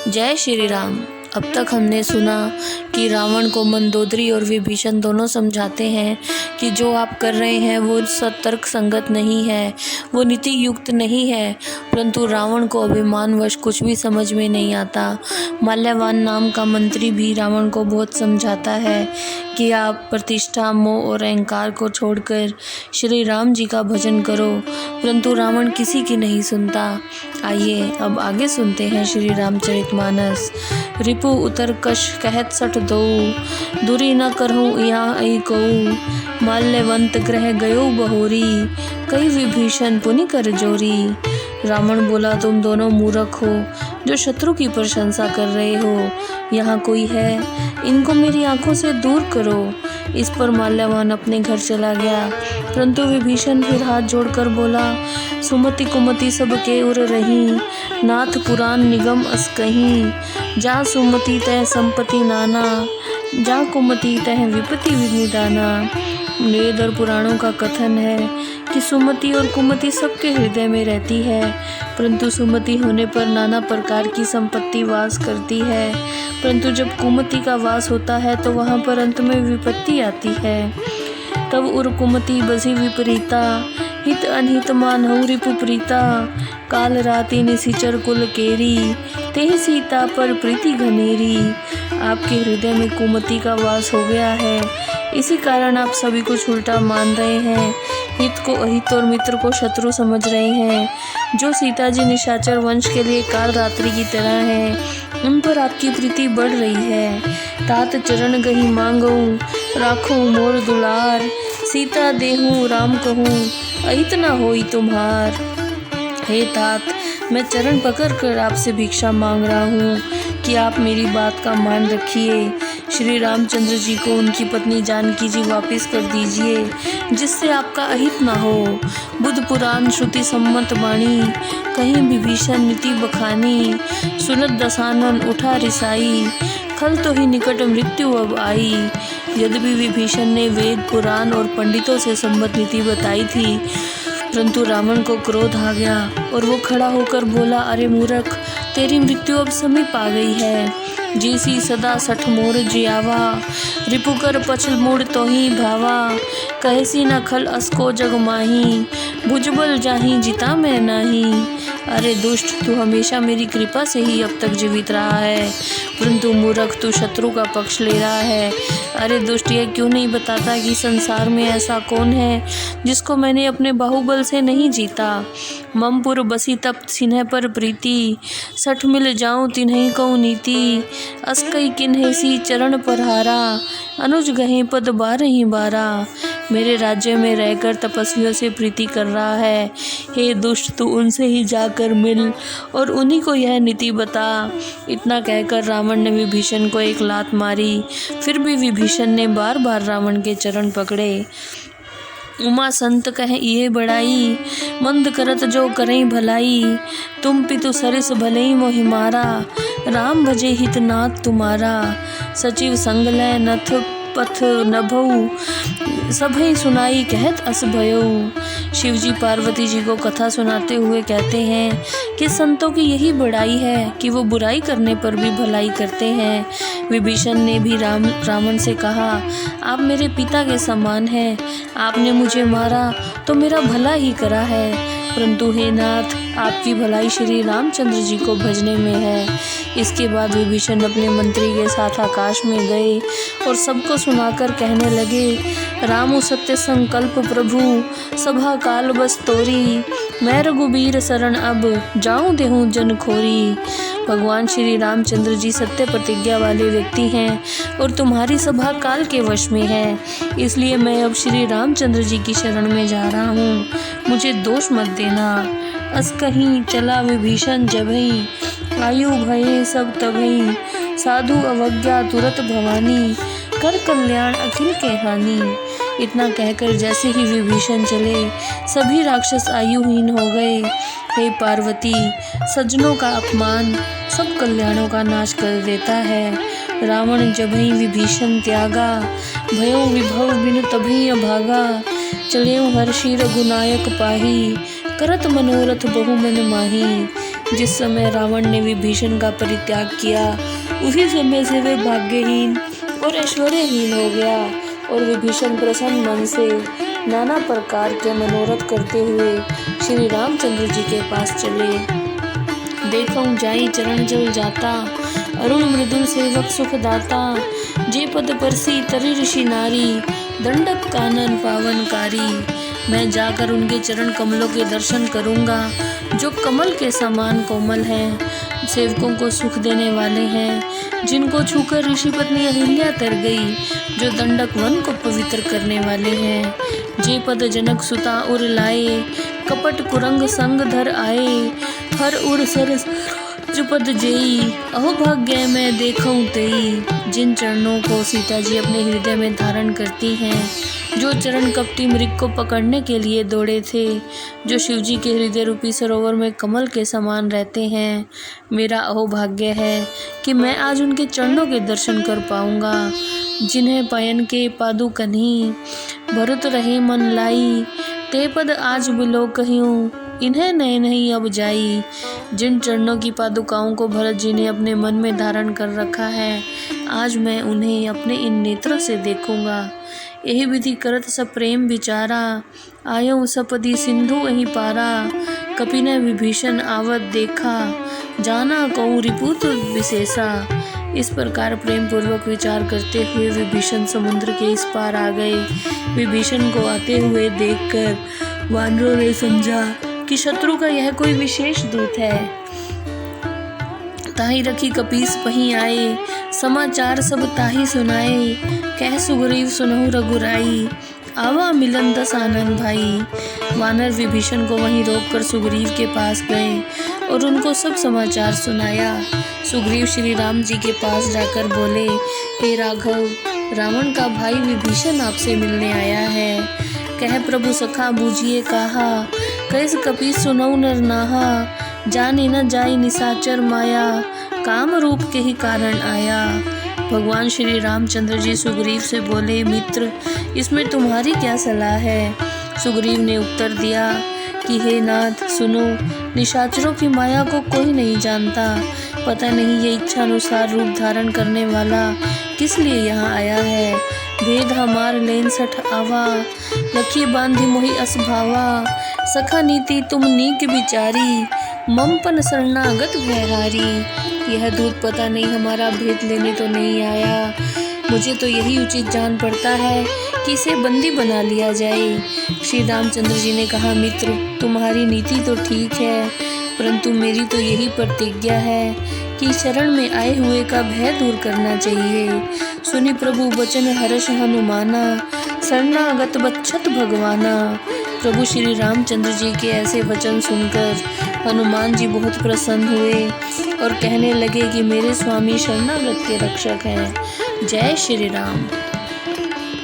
जय श्री राम। अब तक हमने सुना कि रावण को मंदोदरी और विभीषण दोनों समझाते हैं कि जो आप कर रहे हैं वो सतर्क संगत नहीं है, वो नीति युक्त नहीं है। परंतु रावण को अभिमानवश कुछ भी समझ में नहीं आता। माल्यवान नाम का मंत्री भी रावण को बहुत समझाता है कि आप प्रतिष्ठा, मोह और अहंकार को छोड़कर श्री राम जी का भजन करो, परंतु रावण किसी की नहीं सुनता। आइए अब आगे सुनते हैं श्री रामचरितमानस। रिपु उतर कश कहत सठ दो, दूरी न करहूँ यहाँ आई कहूँ। माल्यवंत ग्रह गयो बहोरी, कई विभीषण पुनि कर जोरी। रावण बोला, तुम दोनों मूर्ख हो जो शत्रु की प्रशंसा कर रहे हो। यहाँ कोई है, इनको मेरी आंखों से दूर करो। इस पर माल्यवान अपने घर चला गया, परंतु विभीषण फिर हाथ जोड़कर बोला, सुमति कुमति सब के उर रही, नाथ पुराण निगम अस कहीं। जा सुमति तह संपत्ति नाना, जा कुमति तह विपत्ति विनिदाना। वेद और पुराणों का कथन है कि सुमति और कुमति सबके हृदय में रहती है, परंतु सुमति होने पर नाना प्रकार की संपत्ति वास करती है, परंतु जब कुमति का वास होता है तो वहाँ पर अंत में विपत्ति आती है। तब उर कुमति बसी विपरीता, हित अनहित मानहु रिपु प्रीता। काल राति निशिचर कुल केरी, तेहि सीता पर प्रीति घनेरी। आपके हृदय में कुमति का वास हो गया है, इसी कारण आप सभी कुछ उल्टा मान रहे हैं। हित को अहित और मित्र को शत्रु समझ रहे हैं। जो सीता जी निशाचर वंश के लिए काल रात्रि की तरह हैं, उन पर आपकी प्रीति बढ़ रही है। तात चरण गही मांगऊं, राखो मोर दुलार। सीता देहूँ राम कहूँ, अहित न होई तुम्हार। हे तात, मैं चरण पकड़ कर आपसे भिक्षा मांग रहा हूँ कि आप मेरी बात का मान रखिए। श्री रामचंद्र जी को उनकी पत्नी जानकी जी वापस कर दीजिए, जिससे आपका अहित न हो। बुद्ध पुराण श्रुति सम्मत वाणी, कहीं विभीषण नीति बखानी। सुनत दशानन उठा रिसाई, खल तो ही निकट मृत्यु अब आई। यद्यपि विभीषण ने वेद पुराण और पंडितों से सम्मत नीति बताई थी, परंतु रावण को क्रोध आ गया और वो खड़ा होकर बोला, अरे मूर्ख, तेरी मृत्यु अब समीप आ गई है। जैसी सदा सठ मोर जियावा, रिपुकर पछल मुड़ तो ही भावा। कहसी न खल असको जग माही, भुजबल जाही जिता मैं नाही। अरे दुष्ट, तू हमेशा मेरी कृपा से ही अब तक जीवित रहा है, परंतु मूर्ख, तू शत्रु का पक्ष ले रहा है। अरे दुष्ट, यह क्यों नहीं बताता कि संसार में ऐसा कौन है जिसको मैंने अपने बाहुबल से नहीं जीता। ममपुर बसी तप सिन्ह पर प्रीति, सठ मिल जाऊं तिन्हीं कहूं नीति। अस्कई किन्हेसी चरण पर हारा, अनुज गहे पद बारही बारा। मेरे राज्य में रहकर तपस्वियों से प्रीति कर रहा है। हे दुष्ट, तू उनसे ही जाकर मिल और उन्हीं को यह नीति बता। इतना कहकर रावण ने विभीषण को एक लात मारी। फिर भी विभीषण ने बार बार रावण के चरण पकड़े। उमा संत कहे ये बड़ाई, मंद करत जो करई भलाई। तुम पितु सरिस भले ही मोहि मारा, राम भजे हित नाथ तुम्हारा। सचिव संग लय नथ पथ नभऊ, सभई सुनाई कहत अस भयऊ। शिव जी पार्वती जी को कथा सुनाते हुए कहते हैं कि संतों की यही बड़ाई है कि वो बुराई करने पर भी भलाई करते हैं। विभीषण ने भी रावण से कहा, आप मेरे पिता के समान हैं, आपने मुझे मारा तो मेरा भला ही करा है, परंतु हे नाथ, आपकी भलाई श्री रामचंद्र जी को भजने में है। इसके बाद विभीषण अपने मंत्री के साथ आकाश में गए और सबको सुनाकर कहने लगे, रामु सत्य संकल्प प्रभु, सभा काल बस तोरी। मैं रघुबीर शरण अब, जाऊं देहूं जन खोरी। भगवान श्री रामचंद्र जी सत्य प्रतिज्ञा वाले व्यक्ति हैं और तुम्हारी सभा काल के वश में है, इसलिए मैं अब श्री रामचंद्र जी की शरण में जा रहा हूँ, मुझे दोष मत देना। अस कहीं चला विभीषण जभई, आयु भये सब तभई। साधु अवज्ञा तुरत भवानी, कर कल्याण अखिल के हानि। इतना कहकर जैसे ही विभीषण चले, सभी राक्षस आयुहीन हो गए। हे पार्वती, सज्जनों का अपमान सब कल्याणों का नाश कर देता है। रावण जभई विभीषण त्यागा, भयो विभव बिनु तभई अभागा। चलेऊ हर्षि रघुनायक पाही, करत मनोरथ बहु मन माही। जिस समय रावण ने विभीषण का परित्याग किया, उसी समय से वे भाग्यहीन और ऐश्वर्यहीन हो गया और विभीषण प्रसन्न मन से नाना प्रकार के मनोरथ करते हुए श्री रामचंद्र जी के पास चले। देखऊं जाई चरण जल जाता, अरुण मृदुल सेवक सुख दाता, जे पद परसी तरि ऋषि नारी, दंडक कानन पावनकारी। मैं जाकर उनके चरण कमलों के दर्शन करूंगा, जो कमल के समान कोमल हैं, सेवकों को सुख देने वाले हैं, जिनको छूकर ऋषि पत्नी अहिल्या तर गई, जो दंडक वन को पवित्र करने वाले हैं। जे पद जनक सुता उर लाए, कपट कुरंग संग धर आए, हर उर सर जो पद जेई, अहो भाग्य मैं देखऊं तेई। जिन चरणों को सीता जी अपने हृदय में धारण करती हैं, जो चरण कपटी मृग को पकड़ने के लिए दौड़े थे, जो शिवजी के हृदय रूपी सरोवर में कमल के समान रहते हैं, मेरा अहोभाग्य है कि मैं आज उनके चरणों के दर्शन कर पाऊंगा। जिन्हें पयन के पादु कन्ही, भरत रहे मन लाई, ते पद आज बिलो कहियूं, इन्हें नए नहीं अब जाई। जिन चरणों की पादुकाओं को भरत जी ने अपने मन में धारण कर रखा है, आज मैं उन्हें अपने इन नेत्रों से देखूंगा। यही विधि करत सब प्रेम विचारा, आयो सपदी सिंधु अहि पारा, कपि ने विभीषण आवत देखा, जाना कहूँ रिपुत विशेषा। इस प्रकार प्रेम पूर्वक विचार करते हुए विभीषण समुद्र के इस पार आ गए। विभीषण को आते हुए देखकर वानरों ने समझा कि शत्रु का यह कोई विशेष दूत है। ताही रखी कपीस पही आए, समाचार सब ताही सुनाए, कह सुग्रीव सुनहु रघुराई, आवा मिलन दस आनंद भाई। वानर विभीषण को वहीं रोककर सुग्रीव के पास गए और उनको सब समाचार सुनाया। सुग्रीव श्री राम जी के पास जाकर बोले, हे राघव, रावण का भाई विभीषण आपसे मिलने आया है। कह प्रभु सखा बूझिए कहा, कैस कपीस सुनऊ नर नाहा, जाने न जाई निशाचर माया, काम रूप के ही कारण आया। भगवान श्री रामचंद्र जी सुग्रीव से बोले, मित्र, इसमें तुम्हारी क्या सलाह है। सुग्रीव ने उत्तर दिया कि हे नाथ सुनो, निशाचरों की माया को कोई नहीं जानता। पता नहीं ये इच्छा अनुसार रूप धारण करने वाला किस लिए यहाँ आया है। भेद हमार लेन सठ आवा, लखी बांधी मोहि असभावा, सखा नीति तुम नीक विचारी, ममपन शरणागत भयहारी। यह दूत पता नहीं हमारा भेद लेने तो नहीं आया। मुझे तो यही उचित जान पड़ता है कि इसे बंदी बना लिया जाए। श्री रामचंद्र जी ने कहा, मित्र, तुम्हारी नीति तो ठीक है, परंतु मेरी तो यही प्रतिज्ञा है कि शरण में आए हुए का भय दूर करना चाहिए। सुनि प्रभु वचन हर्ष हनुमाना, शरणागत बच्छत भगवाना। प्रभु श्री रामचंद्र जी के ऐसे वचन सुनकर हनुमान जी बहुत प्रसन्न हुए और कहने लगे कि मेरे स्वामी शरणागत के रक्षक हैं। जय श्री राम।